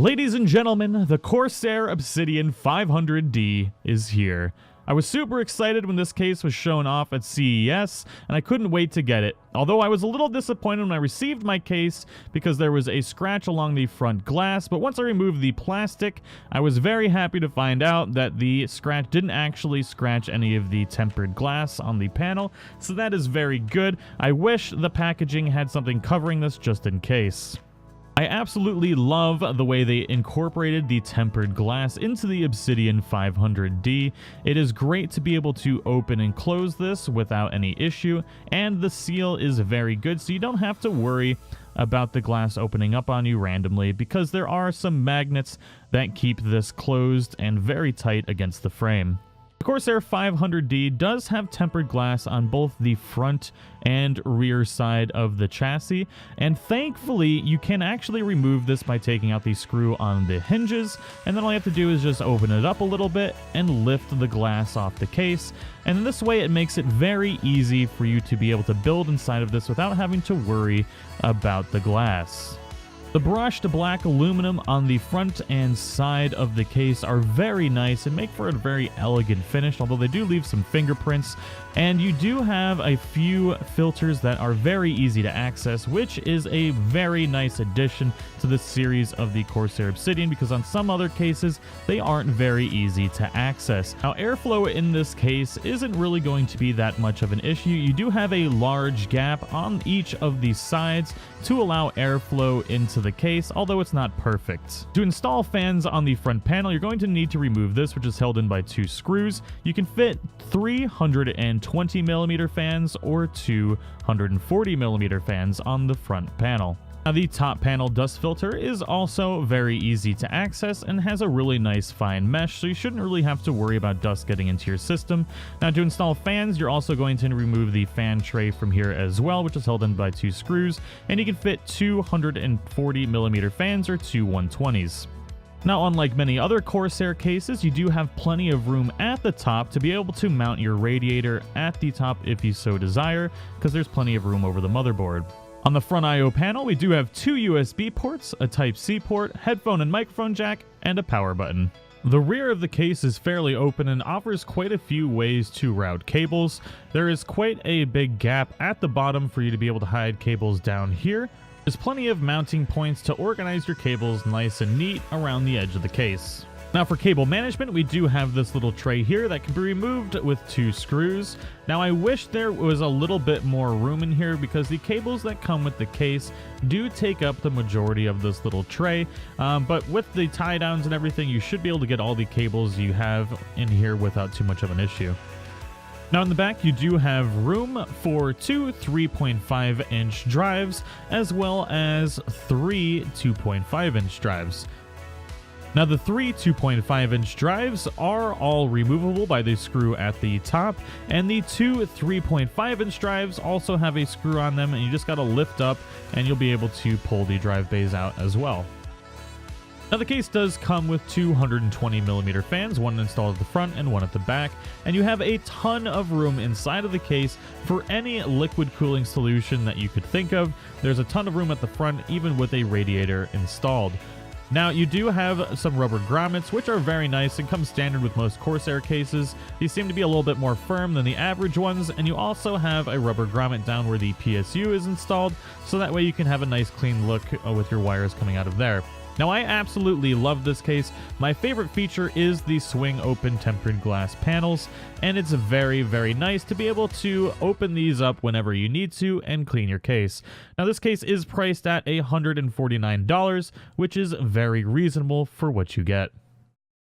Ladies and gentlemen, the Corsair Obsidian 500D is here. I was super excited when this case was shown off at CES, and I couldn't wait to get it. Although I was a little disappointed when I received my case because there was a scratch along the front glass, but once I removed the plastic, I was very happy to find out that the scratch didn't actually scratch any of the tempered glass on the panel, so that is very good. I wish the packaging had something covering this just in case. I absolutely love the way they incorporated the tempered glass into the Obsidian 500D. It is great to be able to open and close this without any issue, and the seal is very good, so you don't have to worry about the glass opening up on you randomly, because there are some magnets that keep this closed and very tight against the frame. The Corsair 500D does have tempered glass on both the front and rear side of the chassis, and thankfully you can actually remove this by taking out the screw on the hinges, and then all you have to do is just open it up a little bit and lift the glass off the case, and in this way it makes it very easy for you to be able to build inside of this without having to worry about the glass. The brushed black aluminum on the front and side of the case are very nice and make for a very elegant finish, although they do leave some fingerprints, and you do have a few filters that are very easy to access, which is a very nice addition to the series of the Corsair Obsidian, because on some other cases they aren't very easy to access. Now, airflow in this case isn't really going to be that much of an issue. You do have a large gap on each of the sides to allow airflow into the case, although it's not perfect. To install fans on the front panel, you're going to need to remove this, which is held in by two screws. You can fit 320mm fans or 240mm fans on the front panel. Now, the top panel dust filter is also very easy to access and has a really nice fine mesh, so you shouldn't really have to worry about dust getting into your system. Now, to install fans, you're also going to remove the fan tray from here as well, which is held in by two screws, and you can fit 240mm fans or two 120s. Now, unlike many other Corsair cases, you do have plenty of room at the top to be able to mount your radiator at the top if you so desire, because there's plenty of room over the motherboard. On the front I/O panel, we do have two USB ports, a Type-C port, headphone and microphone jack, and a power button. The rear of the case is fairly open and offers quite a few ways to route cables. There is quite a big gap at the bottom for you to be able to hide cables down here. There's plenty of mounting points to organize your cables nice and neat around the edge of the case. Now, for cable management, we do have this little tray here that can be removed with two screws. Now, I wish there was a little bit more room in here, because the cables that come with the case do take up the majority of this little tray, but with the tie downs and everything, you should be able to get all the cables you have in here without too much of an issue. Now, in the back, you do have room for two 3.5-inch drives, as well as three 2.5-inch drives. Now, the three 2.5-inch drives are all removable by the screw at the top, and the two 3.5-inch drives also have a screw on them, and you just got to lift up and you'll be able to pull the drive bays out as well. Now, the case does come with 220mm fans, one installed at the front and one at the back, and you have a ton of room inside of the case for any liquid cooling solution that you could think of. There's a ton of room at the front, even with a radiator installed. Now, you do have some rubber grommets, which are very nice and come standard with most Corsair cases. These seem to be a little bit more firm than the average ones, and you also have a rubber grommet down where the PSU is installed, so that way you can have a nice clean look with your wires coming out of there. Now, I absolutely love this case. My favorite feature is the swing open tempered glass panels, and it's very, very nice to be able to open these up whenever you need to and clean your case. Now, this case is priced at $149, which is very reasonable for what you get.